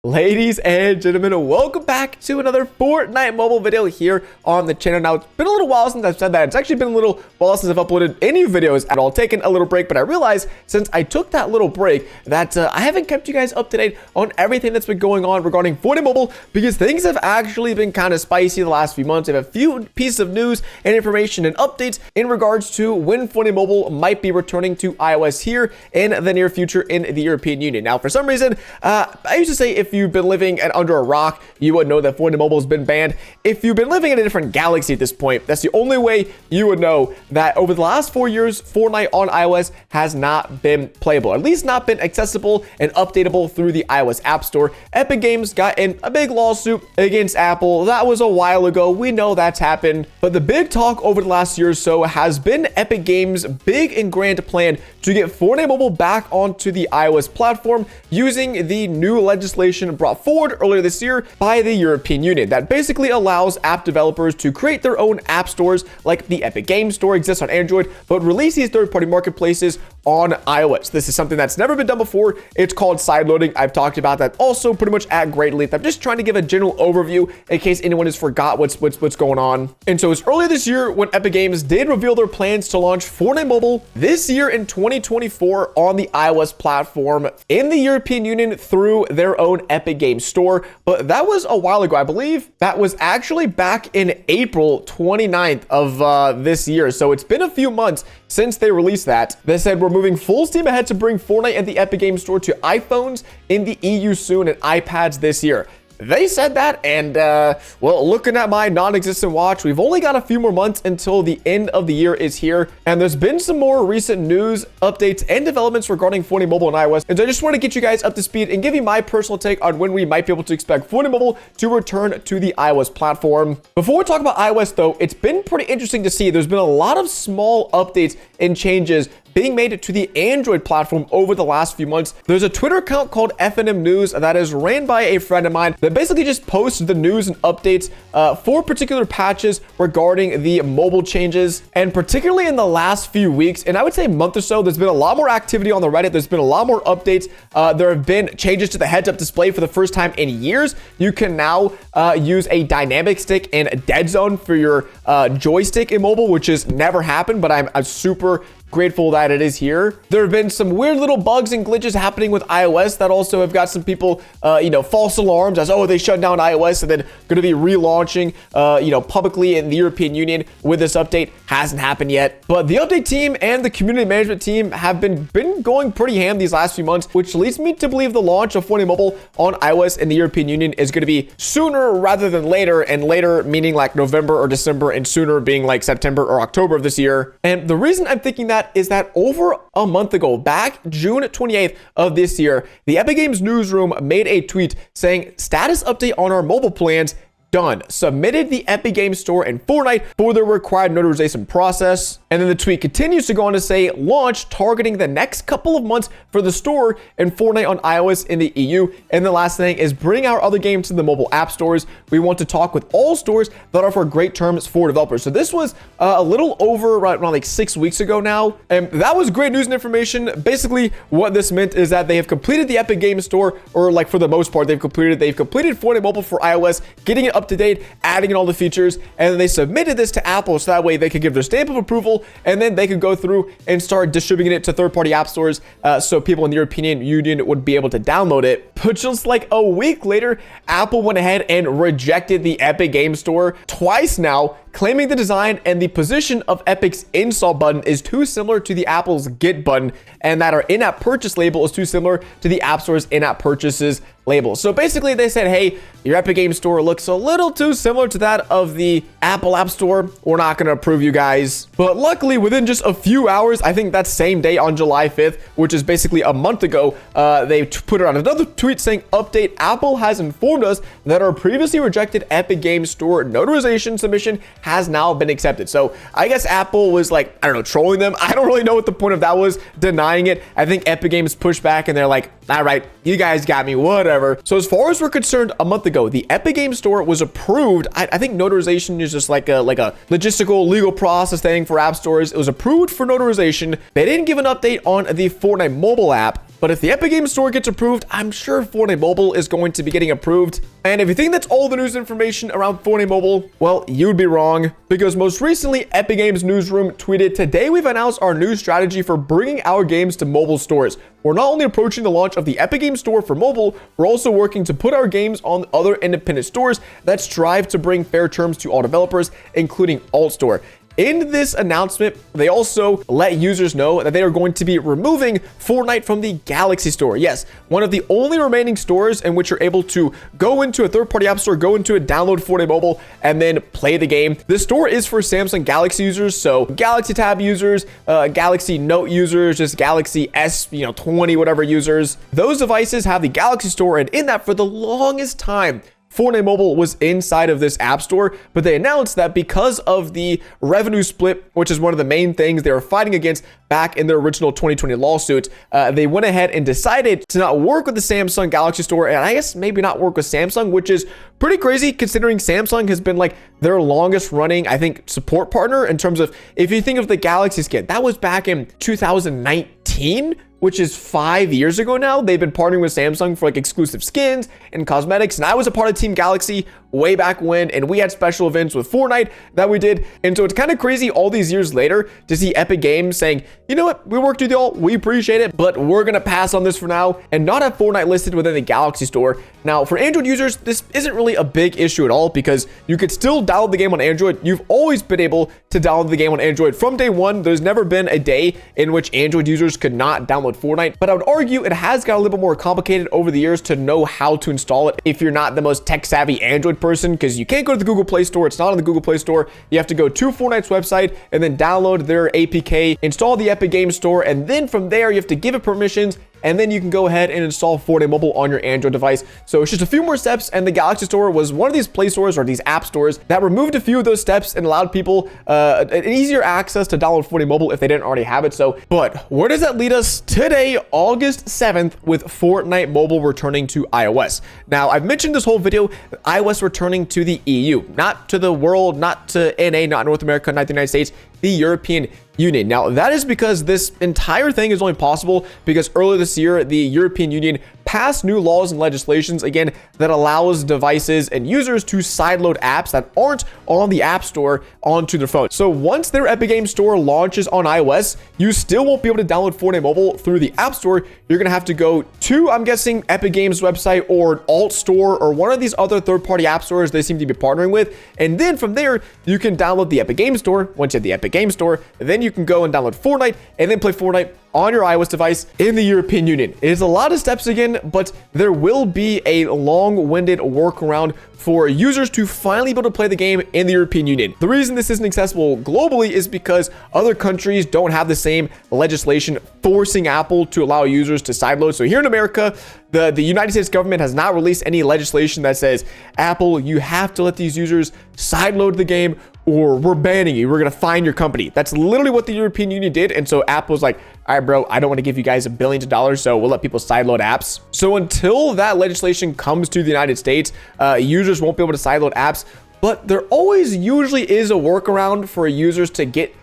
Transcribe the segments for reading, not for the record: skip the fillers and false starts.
Ladies and gentlemen, welcome back to another Fortnite mobile video here on the channel. Now, it's been a little while since I've said that. It's actually been a little while since I've uploaded any videos at all. Taken a little break, but I realized since I took that little break that I haven't kept you guys up to date on everything that's been going on regarding Fortnite Mobile, because things have actually been kind of spicy the last few months. I have a few pieces of news and information and updates in regards to when Fortnite Mobile might be returning to iOS here in the near future in the European Union. Now, for some reason, I used to say if you've been living under a rock, you would know that Fortnite Mobile has been banned. If you've been living in a different galaxy at this point, that's the only way you would know that over the last 4 years, Fortnite on iOS has not been playable, at least not been accessible and updatable through the iOS App Store. Epic Games got in a big lawsuit against Apple. That was a while ago. We know that's happened. But the big talk over the last year or so has been Epic Games' big and grand plan to get Fortnite Mobile back onto the iOS platform using the new legislation brought forward earlier this year by the European Union that basically allows app developers to create their own app stores, like the Epic Games Store exists on Android, but release these third-party marketplaces on iOS. This is something that's never been done before. It's called sideloading. I've talked about that also pretty much at great length. I'm just trying to give a general overview in case anyone has forgot what's going on. And so it's earlier this year when Epic Games did reveal their plans to launch Fortnite Mobile this year in 2024 on the iOS platform in the European Union through their own Epic Games Store. But that was a while ago. I believe that was actually back in April 29th of this year. So it's been a few months since they released that. They said we're moving full steam ahead to bring Fortnite and the Epic Games Store to iPhones in the EU soon and iPads this year. They said that, and well, looking at my non-existent watch, we've only got a few more months until the end of the year is here, and there's been some more recent news, updates, and developments regarding Fortnite Mobile and iOS, and so I just want to get you guys up to speed and give you my personal take on when we might be able to expect Fortnite Mobile to return to the iOS platform. Before we talk about iOS, though, it's been pretty interesting to see. There's been a lot of small updates and changes being made to the Android platform over the last few months. There's a Twitter account called FNM News that is ran by a friend of mine that basically just posts the news and updates for particular patches regarding the mobile changes. And particularly in the last few weeks, and I would say a month or so, there's been a lot more activity on the Reddit. There's been a lot more updates. There have been changes to the heads-up display for the first time in years. You can now use a dynamic stick and dead zone for your joystick in mobile, which has never happened, but I'm super grateful that it is here. There have been some weird little bugs and glitches happening with iOS that also have got some people, false alarms as, oh, they shut down iOS and then going to be relaunching, publicly in the European Union with this update. Hasn't happened yet. But the update team and the community management team have been going pretty ham these last few months, which leads me to believe the launch of Fortnite Mobile on iOS in the European Union is going to be sooner rather than later, and later meaning like November or December, and sooner being like September or October of this year. And the reason I'm thinking that is that over a month ago, back June 28th of this year, the Epic Games newsroom made a tweet saying, status update on our mobile plans done. Submitted the Epic Games Store and Fortnite for the required notarization process. And then the tweet continues to go on to say, launch targeting the next couple of months for the store and Fortnite on iOS in the EU. And the last thing is bring our other games to the mobile app stores. We want to talk with all stores that offer great terms for developers. So this was a little over around like 6 weeks ago now. And that was great news and information. Basically, what this meant is that they have completed the Epic Games Store, or like for the most part, they've completed Fortnite Mobile for iOS, getting it up to date, adding in all the features, and then they submitted this to Apple so that way they could give their stamp of approval, and then they could go through and start distributing it to third-party app stores so people in the European Union would be able to download it. But just like a week later, Apple went ahead and rejected the Epic Games Store twice now, claiming the design and the position of Epic's install button is too similar to the Apple's Get button, and that our in-app purchase label is too similar to the App Store's in-app purchases label. So basically they said, hey, your Epic Games Store looks a little too similar to that of the Apple App Store. We're not going to approve you guys. But luckily, within just a few hours, I think that same day on July 5th, which is basically a month ago, they put out another tweet saying, update, Apple has informed us that our previously rejected Epic Games Store notarization submission has now been accepted. So I guess Apple was like, I don't know, trolling them. I don't really know what the point of that was, denying it. I think Epic Games pushed back and they're like, all right, you guys got me, whatever. whatever. So as far as we're concerned, a month ago, the Epic Games Store was approved. I think notarization is just like a logistical legal process thing for app stores. It was approved for notarization. They didn't give an update on the Fortnite mobile app. But if the Epic Games Store gets approved, I'm sure Fortnite Mobile is going to be getting approved. And if you think that's all the news information around Fortnite Mobile, well, you'd be wrong. Because most recently, Epic Games Newsroom tweeted, "Today we've announced our new strategy for bringing our games to mobile stores. We're not only approaching the launch of the Epic Games Store for mobile, we're also working to put our games on other independent stores that strive to bring fair terms to all developers, including AltStore." In this announcement, they also let users know that they are going to be removing Fortnite from the Galaxy Store. Yes, one of the only remaining stores in which you're able to go into a third-party app store, go into it, download Fortnite Mobile, and then play the game. This store is for Samsung Galaxy users, so Galaxy Tab users, Galaxy Note users, just Galaxy S, 20, whatever users. Those devices have the Galaxy Store, and in that, for the longest time, Fortnite Mobile was inside of this app store, but they announced that because of the revenue split, which is one of the main things they were fighting against back in their original 2020 lawsuit, they went ahead and decided to not work with the Samsung Galaxy Store, and I guess maybe not work with Samsung, which is pretty crazy considering Samsung has been like their longest running, I think, support partner in terms of, if you think of the Galaxy skin, that was back in 2019, which is 5 years ago now. They've been partnering with Samsung for like exclusive skins and cosmetics. And I was a part of Team Galaxy way back when, and we had special events with Fortnite that we did. And so it's kind of crazy all these years later to see Epic Games saying, you know what, we worked with y'all, we appreciate it, but we're gonna pass on this for now and not have Fortnite listed within the Galaxy Store. Now, for Android users, this isn't really a big issue at all because you could still download the game on Android. You've always been able to download the game on Android from day one. There's never been a day in which Android users could not download Fortnite, but I would argue it has got a little bit more complicated over the years to know how to install it if you're not the most tech savvy Android person, because you can't go to the Google Play Store. It's not on the Google Play Store. You have to go to Fortnite's website and then download their APK, install the Epic Games Store, and then from there you have to give it permissions, and then you can go ahead and install Fortnite Mobile on your Android device. So it's just a few more steps, and the Galaxy Store was one of these Play Stores or these app stores that removed a few of those steps and allowed people an easier access to download Fortnite Mobile if they didn't already have it. So, but where does that lead us today, August 7th, with Fortnite Mobile returning to iOS? Now, I've mentioned this whole video, iOS returning to the EU, not to the world, not to NA, not North America, not the United States, the European Union. Now, that is because this entire thing is only possible because earlier this year, the European Union passed new laws and legislations, again, that allows devices and users to sideload apps that aren't on the App Store onto their phone. So once their Epic Games Store launches on iOS, you still won't be able to download Fortnite Mobile through the App Store. You're gonna have to go to, I'm guessing, Epic Games website or Alt Store or one of these other third-party app stores they seem to be partnering with. And then from there, you can download the Epic Games Store. Once you have the Epic Games Store, then you can go and download Fortnite and then play Fortnite on your iOS device in the European Union. It is a lot of steps again, but there will be a long-winded workaround for users to finally be able to play the game in the European Union. The reason this isn't accessible globally is because other countries don't have the same legislation forcing Apple to allow users to sideload. So here in America, the United States government has not released any legislation that says, Apple, you have to let these users sideload the game or we're banning you. We're going to fine your company. That's literally what the European Union did. And so Apple's like, all right, bro, I don't want to give you guys billions of dollars, so we'll let people sideload apps. So until that legislation comes to the United States, users won't be able to sideload apps, but there always usually is a workaround for users to get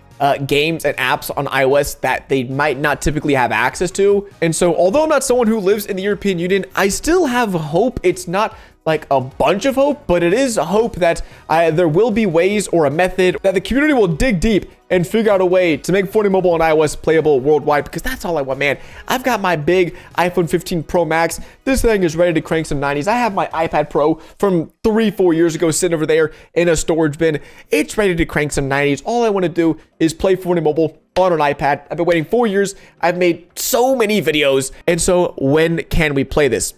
games and apps on iOS that they might not typically have access to. And so although I'm not someone who lives in the European Union, I still have hope. It's not like a bunch of hope, but it is a hope that there will be ways or a method that the community will dig deep and figure out a way to make Fortnite Mobile and iOS playable worldwide, because that's all I want, man. I've got my big iPhone 15 Pro Max. This thing is ready to crank some 90s. I have my iPad Pro from 3-4 years ago sitting over there in a storage bin. It's ready to crank some 90s. All I want to do is play Fortnite Mobile on an iPad. I've been waiting 4 years. I've made so many videos. And so when can we play this?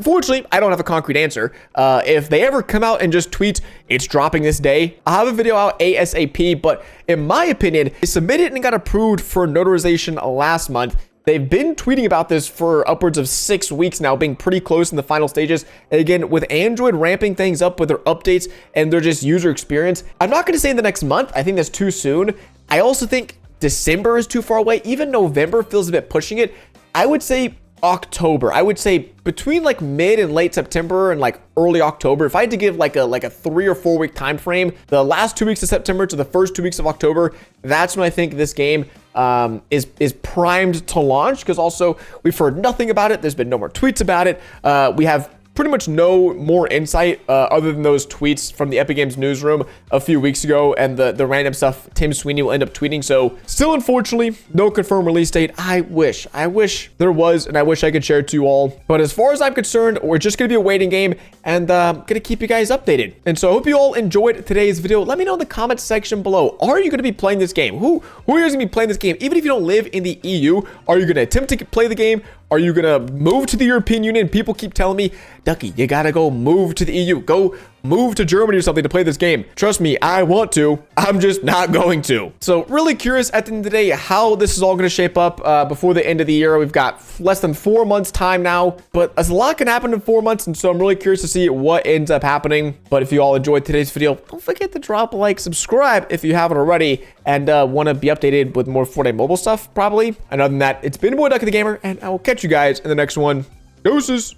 Fortunately, I don't have a concrete answer. If they ever come out and just tweet, it's dropping this day, I'll have a video out ASAP. But in my opinion, they submitted and got approved for notarization last month. They've been tweeting about this for upwards of 6 weeks now, being pretty close in the final stages. And again, with Android ramping things up with their updates and their just user experience, I'm not going to say in the next month. I think that's too soon. I also think December is too far away. Even November feels a bit pushing it. I would say October. I would say between like mid and late September and like early October. If I had to give like a 3 or 4 week time frame, the last 2 weeks of September to the first 2 weeks of October, that's when I think this game is primed to launch, because also we've heard nothing about it. There's been no more tweets about it. We have pretty much no more insight other than those tweets from the Epic Games newsroom a few weeks ago and the random stuff Tim Sweeney will end up tweeting. So still, unfortunately, no confirmed release date. I wish there was, and I wish I could share it to you all. But as far as I'm concerned, we're just going to be a waiting game, and going to keep you guys updated. And so I hope you all enjoyed today's video. Let me know in the comments section below. Are you going to be playing this game? Who is going to be playing this game? Even if you don't live in the EU, are you going to attempt to play the game? Are you going to move to the European Union? People keep telling me, Ducky, you got to go move to the EU. Go move to Germany or something to play this game. Trust me, I want to. I'm just not going to. So really curious at the end of the day how this is all going to shape up before the end of the year. We've got less than 4 months time now, but a lot can happen in 4 months. And so I'm really curious to see what ends up happening. But if you all enjoyed today's video, don't forget to drop a like, subscribe if you haven't already, and want to be updated with more Fortnite mobile stuff probably. And other than that, it's been your boy DuckyTheGamer, and I will catch you guys in the next one. Deuces.